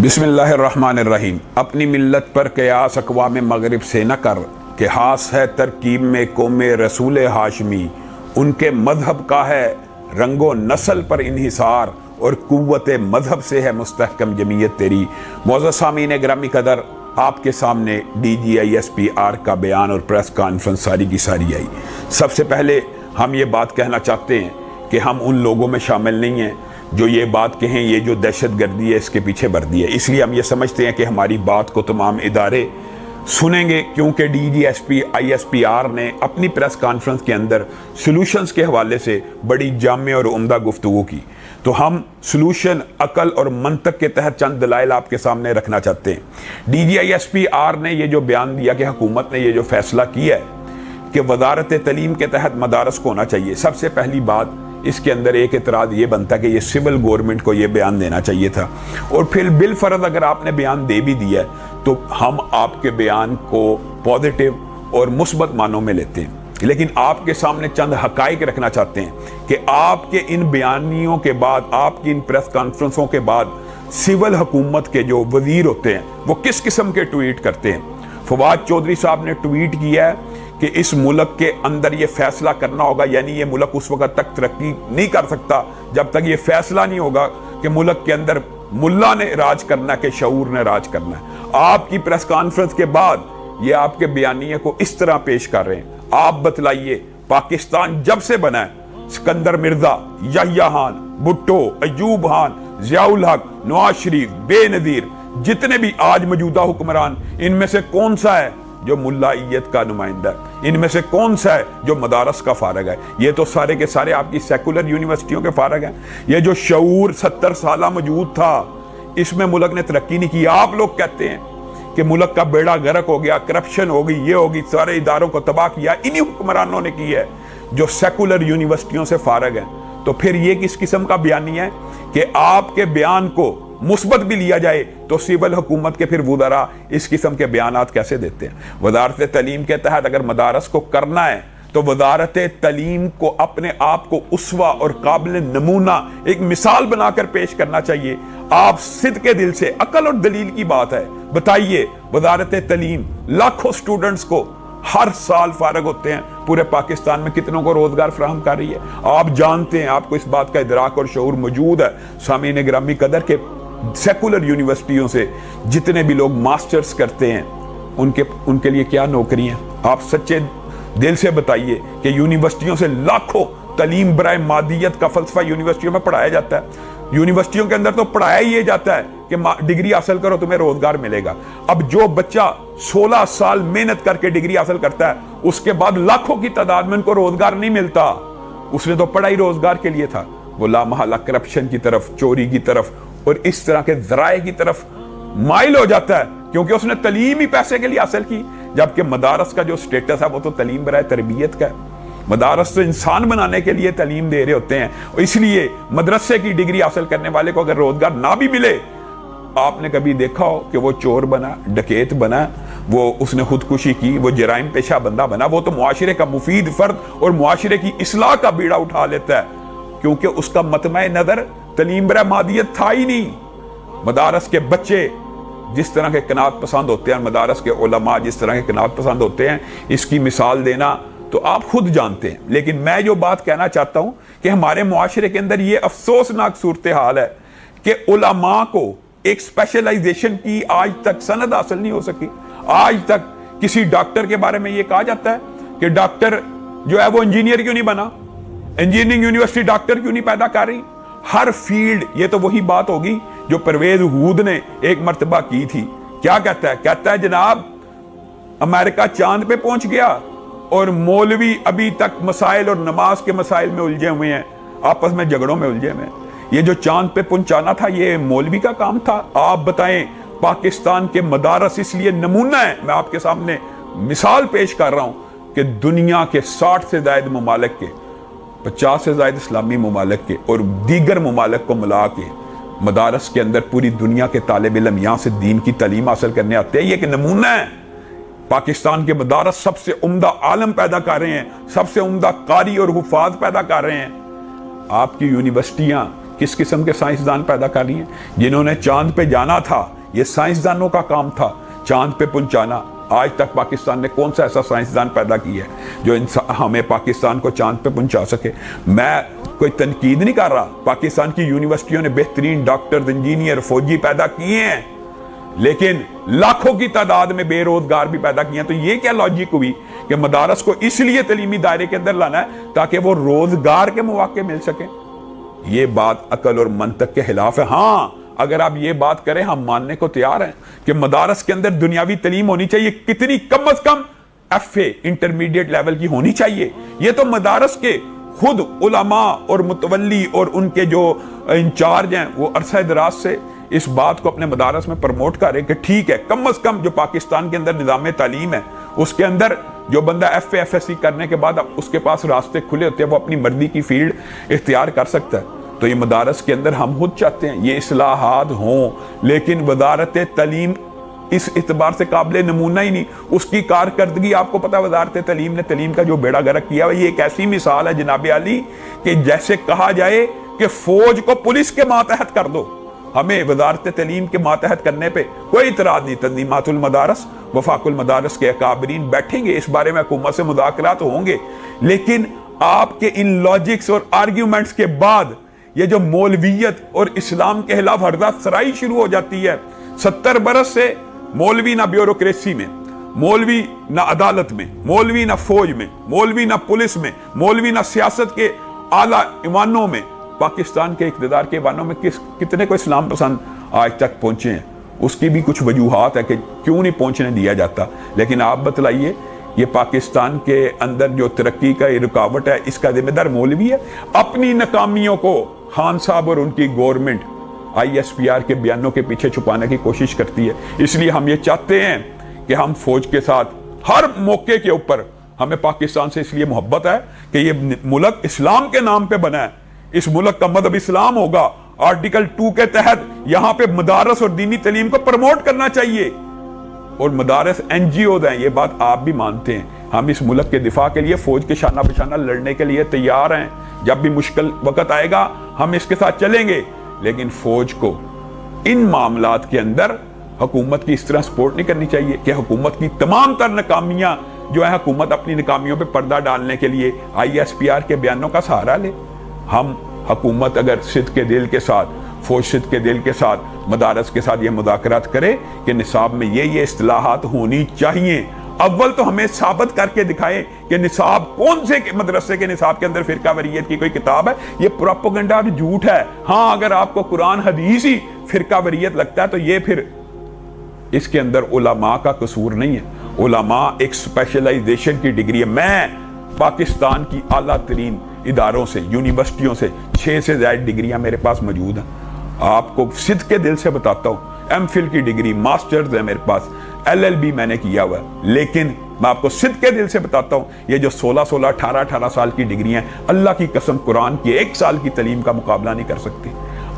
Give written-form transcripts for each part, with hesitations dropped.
बिस्मिल्लाहिर्रहमानिर्रहीम। अपनी मिल्लत पर क़यास अक़वाम मग़रिब से न कर कि हास है तरकीब में कौमे रसूल हाशमी। उनके मज़हब का है रंगो नस्ल पर इन्हिसार और कुव्वत मज़हब से है मुस्तहकम जमीयत तेरी। मौज़ूद सामीन ग्रामी कदर, आपके सामने DGISPR का बयान और प्रेस कॉन्फ्रेंस सारी की सारी आई। सबसे पहले हम ये बात कहना चाहते हैं कि हम उन लोगों में शामिल नहीं हैं जो ये बात कहें ये जो दहशत गर्दी है इसके पीछे वर्दी है। इसलिए हम ये समझते हैं कि हमारी बात को तमाम इदारे सुनेंगे, क्योंकि DGISPR ने अपनी प्रेस कॉन्फ्रेंस के अंदर सॉल्यूशंस के हवाले से बड़ी जामे और उम्दा गुफ्तगू की। तो हम सॉल्यूशन अकल और मंतक के तहत चंद दलाइल आपके सामने रखना चाहते हैं। DGISPR ने ये जो बयान दिया कि हुकूमत ने ये जो फैसला किया है कि वजारत तालीम के तहत मदारस को होना चाहिए, सबसे पहली बात इसके अंदर एक एतराज़ ये बनता कि ये सिविल गवर्नमेंट को ये बयान देना चाहिए था। और फिर बिलफर्ज अगर आपने बयान दे भी दिया है तो हम आपके बयान को पॉजिटिव और मुस्बत मानों में लेते हैं, लेकिन आपके सामने चंद हकाइक रखना चाहते हैं कि आपके इन बयानियों के बाद, आपकी इन प्रेस कॉन्फ्रेंसों के बाद सिविल हुकूमत के जो वजीर होते हैं वो किस किस्म के ट्वीट करते हैं। फवाद चौधरी साहब ने ट्वीट किया है कि इस मुल्क के अंदर ये फैसला करना होगा, यानी ये मुल्क उस वक्त तक तरक्की नहीं कर सकता जब तक ये फैसला नहीं होगा कि मुल्क के अंदर मुल्ला ने राज करना है कि शऊर ने राज करना है। आपकी प्रेस कॉन्फ्रेंस के बाद ये आपके बयानिए को इस तरह पेश कर रहे हैं। आप बतलाइए, पाकिस्तान जब से बना है सिकंदर मिर्जा, यहिया खान, भुट्टो, अयूब खान, जियाउल हक, नवाज शरीफ, बेनजीर, जितने भी आज मौजूदा हुक्मरान, इनमें से कौन सा है जो मुल्लाइयत का नुमाइंदा है? इनमें से कौन सा है जो मदारस का फारग है? ये तो सारे के सारे आपकी सेकुलर यूनिवर्सिटियों के फारग हैं। ये जो शऊर 70 साल मौजूद था, इसमें मुल्क ने तरक्की नहीं की। आप लोग कहते हैं कि मुल्क का बेड़ा गर्क हो गया, करप्शन हो गई, ये होगी, सारे इदारों को तबाह किया इन्हीं हुक्मरानों ने की है जो सेकुलर यूनिवर्सिटियों से फारग हैं। तो फिर ये किस किस्म का बयानी है कि आपके बयान को मुस्बत भी लिया जाए तो सिविल हुकूमत के फिर वुज़रा इस किस्म के बयानात कैसे देते हैं? वजारत तालीम के तहत अगर मदारस को करना है तो वजारत तालीम को अपने आप को उसवा और काबिल नमूना एक मिसाल बनाकर पेश करना चाहिए। आप सिद्ध के दिल से, अकल और दलील की बात है, बताइए वजारत तालीम लाखों स्टूडेंट्स को हर साल फारग होते हैं, पूरे पाकिस्तान में कितनों को रोजगार फराहम कर रही है। आप जानते हैं, आपको इस बात का इदराक और शऊर मौजूद है। सामीन ग्रामी कदर के सेकुलर यूनिवर्सिटियों से जितने भी लोग मास्टर्स करते हैं उनके लिए क्या नौकरी है? आप सच्चे दिल से बताइए कि यूनिवर्सिटियों से लाखों तालीम बराए मादियत का फलसफा यूनिवर्सिटियों में पढ़ाया जाता है। यूनिवर्सिटियों के अंदर तो पढ़ाया ही ये जाता है कि डिग्री हासिल करो तुम्हें रोजगार मिलेगा। अब जो बच्चा 16 साल मेहनत करके डिग्री हासिल करता है उसके बाद लाखों की तादाद में उनको रोजगार नहीं मिलता। उसने तो पढ़ाई रोजगार के लिए था, वो लामहला करप्शन की तरफ, चोरी की तरफ और इस तरह के जराए की तरफ माइल हो जाता है क्योंकि उसने तालीम ही पैसे के लिए हासिल की। जबकि मदारस का जो स्टेटस है वो तो तालीम बराए तरबियत का है। मदारस तो इंसान बनाने के लिए तालीम दे रहे होते हैं। इसलिए मदरसे की डिग्री हासिल करने वाले को अगर रोजगार ना भी मिले, आपने कभी देखा हो कि वो चोर बना, डकैत बना, वो उसने खुदकुशी की, वो जराइम पेशा बंदा बना? वो तो मुआशरे का मुफीद फर्द और मुआशरे की इस्लाह का बीड़ा उठा लेता है क्योंकि उसका मतमे नजर तालीम बराए मादियत था ही नहीं। मदारस के बच्चे जिस तरह के कनात पसंद होते हैं, मदारस के उलमा जिस तरह के कनात पसंद होते हैं, इसकी मिसाल देना तो आप खुद जानते हैं। लेकिन मैं जो बात कहना चाहता हूं कि हमारे मुआशरे के अंदर ये अफसोसनाक सूरत हाल है कि उलमा को एक स्पेशलाइजेशन की आज तक सनद हासिल नहीं हो सकी। आज तक किसी डॉक्टर के बारे में ये कहा जाता है कि डॉक्टर जो है वो इंजीनियर क्यों नहीं बना, इंजीनियरिंग यूनिवर्सिटी डॉक्टर क्यों नहीं पैदा कर रही? हर फील्ड, ये तो वही बात होगी जो परवेज हूद ने एक मर्तबा की थी। क्या कहता है? कहता है जनाब अमेरिका चांद पे पहुंच गया और मौलवी अभी तक मसाइल और नमाज के मसाइल में उलझे हुए हैं, आपस में झगड़ों में उलझे हुए हैं। ये जो चांद पे पहुंचाना था ये मौलवी का काम था। आप बताएं, पाकिस्तान के मदारस इसलिए नमूना है, मैं आपके सामने मिसाल पेश कर रहा हूं कि दुनिया के 60 से ज्यादा ममालिक के, 50 से ज्यादा इस्लामी ममालिक के और दीगर ममालिक को मिला के मदारस के अंदर पूरी दुनिया के तालिब इल्म यहाँ से दीन की तालीम हासिल करने आते हैं। ये एक नमूना है पाकिस्तान के मदारस सबसे उम्दा आलम पैदा कर रहे हैं, सबसे उम्दा कारी और हुफाज पैदा कर रहे हैं। आपकी यूनिवर्सिटियां किस किस्म के साइंसदान पैदा कर रही हैं? जिन्होंने चांद पे जाना था, ये साइंसदानों का काम था चांद पे पहुंचाना। आज तक पाकिस्तान ने कौन सा ऐसा साइंसदान पैदा किया है जो हमें पाकिस्तान को चांद पे पहुंचा सके? मैं कोई तनकीद नहीं कर रहा, पाकिस्तान की यूनिवर्सिटियों ने बेहतरीन डॉक्टर, इंजीनियर, फौजी पैदा किए हैं, लेकिन लाखों की तादाद में बेरोजगार भी पैदा किए हैं। तो ये क्या लॉजिक हुई कि मदारस को इसलिए तलीमी दायरे के अंदर लाना है ताकि वो रोजगार के मौके मिल सके? ये बात अकल और मंतक के खिलाफ है। हाँ, अगर आप ये बात करें, हम मानने को तैयार हैं कि मदारस के अंदर दुनियावी तलीम होनी चाहिए, कितनी कम अज कम FA इंटरमीडिएट लेवल की होनी चाहिए। ये तो मदारस के खुद उलमा और मुतवल्ली और उनके जो इंचार्ज हैं वो अरसा दराज से इस बात को अपने मदारस में प्रमोट कर रहे हैं कि ठीक है, कम अज कम जो पाकिस्तान के अंदर निज़ाम तालीम है उसके अंदर जो बंदा FA FSC करने के बाद उसके पास रास्ते खुले होते हैं, वो अपनी मर्जी की फील्ड इख्तियार कर सकता है। तो ये मदारस के अंदर हम खुद चाहते हैं ये इस्लाहात हों, लेकिन वजारत तालीम इस इतबार से काबिल नमूना ही नहीं। उसकी कारकर्दगी आपको पता है, वजारत तालीम ने तालीम का जो बेड़ा गर्क किया है, ये एक ऐसी मिसाल है जनाब आली कि जैसे कहा जाए कि फौज को पुलिस के मातहत कर दो। हमें वजारत तालीम के मातहत करने पे कोई इतराज नहीं। तंजीमातुल मदारस, वफाकुल मदारस के अकाबरीन बैठेंगे, इस बारे में हुकूमत से मुज़ाकरात होंगे, लेकिन आपके इन लॉजिक्स और आर्ग्यूमेंट्स के बाद ये जो मौलवियत और इस्लाम के खिलाफ हरदा सराई शुरू हो जाती है। 70 बरस से मौलवी ना ब्यूरोक्रेसी में, मौलवी ना अदालत में, मौलवी ना फौज में, मौलवी ना पुलिस में, मौलवी ना सियासत के आला ईवानों में, पाकिस्तान के इक़्तिदार के ईवानों में कितने को इस्लाम पसंद आज तक पहुंचे हैं? उसकी भी कुछ वजूहात है कि क्यों नहीं पहुंचने दिया जाता। लेकिन आप बतलाइए, ये पाकिस्तान के अंदर जो तरक्की का रुकावट है, इसका जिम्मेदार मौलवी है। अपनी नाकामियों को खान साहब और उनकी गवर्नमेंट ISPR के बयानों के पीछे छुपाने की कोशिश करती है। इसलिए हम ये चाहते हैं कि हम फौज के साथ हर मौके के ऊपर, हमें पाकिस्तान से इसलिए मोहब्बत है कि ये मुल्क इस्लाम के नाम पे बना है, इस मुल्क का मजहब इस्लाम होगा। आर्टिकल 2 के तहत यहां पे मदारस और दीनी तालीम को प्रमोट करना चाहिए, और मदारस NGOs हैं, ये बात आप भी मानते हैं। हम इस मुल्क के दिफा के लिए फौज के शाना बशाना लड़ने के लिए तैयार हैं। जब भी मुश्किल वक्त आएगा हम इसके साथ चलेंगे, लेकिन फौज को इन मामलात के अंदर हुकूमत की इस तरह सपोर्ट नहीं करनी चाहिए कि हुकूमत की तमाम तर नाकामियां जो है, हुकूमत अपनी नाकामियों पे पर्दा डालने के लिए ISPR के बयानों का सहारा ले। हम हुकूमत अगर सिद्ध के दिल के साथ, फौज सिद्ध के दिल के साथ मदारस के साथ ये मुज़ाकरात करे कि निसाब में ये इस्तिलाहात होनी चाहिए। अव्वल तो हमें साबित करके दिखाएं कि निसाब कौन से मदरसे के निसाब के अंदर फिरका वरीयत की कोई किताब है। ये प्रोपेगेंडा और झूठ है। हाँ, अगर आपको कुरान हदीस ही फिरका वरीयत लगता है तो ये फिर इसके अंदर उलमा का कसूर नहीं है। उलमा एक स्पेशलाइजेशन की डिग्री है। मैं पाकिस्तान की आला तरीन इदारों से, यूनिवर्सिटियों से 6 से ज़्यादा डिग्रियां मेरे पास मौजूद हैं। आपको सिद्ध के दिल से बताता हूँ, MPhil की डिग्री, मास्टर्स है मेरे पास, LLB मैंने किया हुआ है। लेकिन मैं आपको सिद्ध के दिल से बताता हूँ, ये जो 16-16, 18-18 साल की डिग्रियां, अल्लाह की कसम कुरान की 1 साल की तालीम का मुकाबला नहीं कर सकती।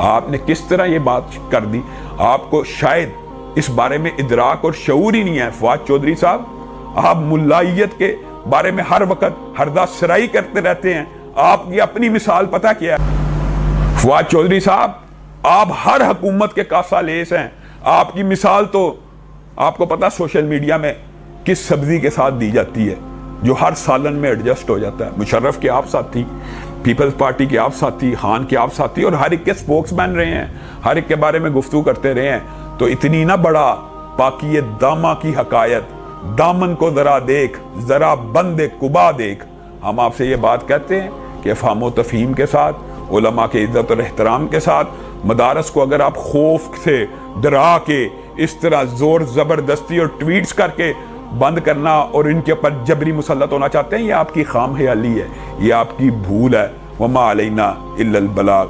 आपने किस तरह ये बात कर दी? आपको शायद इस बारे में इदराक और शऊर ही नहीं है। फवाद चौधरी साहब, आप मुल्लाइयत के बारे में हर वक्त हरदा सराई करते रहते हैं। आपकी अपनी मिसाल पता क्या है? फवाद चौधरी साहब, आप हर हुकूमत के कासा लेस हैं। आपकी मिसाल तो आपको पता सोशल मीडिया में किस सब्जी के साथ दी जाती है, जो हर सालन में एडजस्ट हो जाता है। मुशर्रफ के आप साथी, पीपल्स पार्टी के आप साथी, खान के आप साथी, और हर एक के स्पोक्समैन रहे हैं, हर एक के बारे में गुफ्तगू करते रहे हैं। तो इतनी ना बड़ा पाकी दामा की हकायत, दामन को जरा देख, जरा बंदे कुबा देख। हम आपसे ये बात कहते हैं कि फ़हम तफ़हीम के साथ, उलमा के इज़्ज़त और एहतराम के साथ, मदारस को अगर आप खौफ से डरा के इस तरह जोर ज़बरदस्ती और ट्वीट्स करके बंद करना और इनके ऊपर जबरी मुसल्लत होना चाहते हैं, ये आपकी खाम ख्याली है, ये आपकी भूल है। वमा अलैना इल्लल बलाग।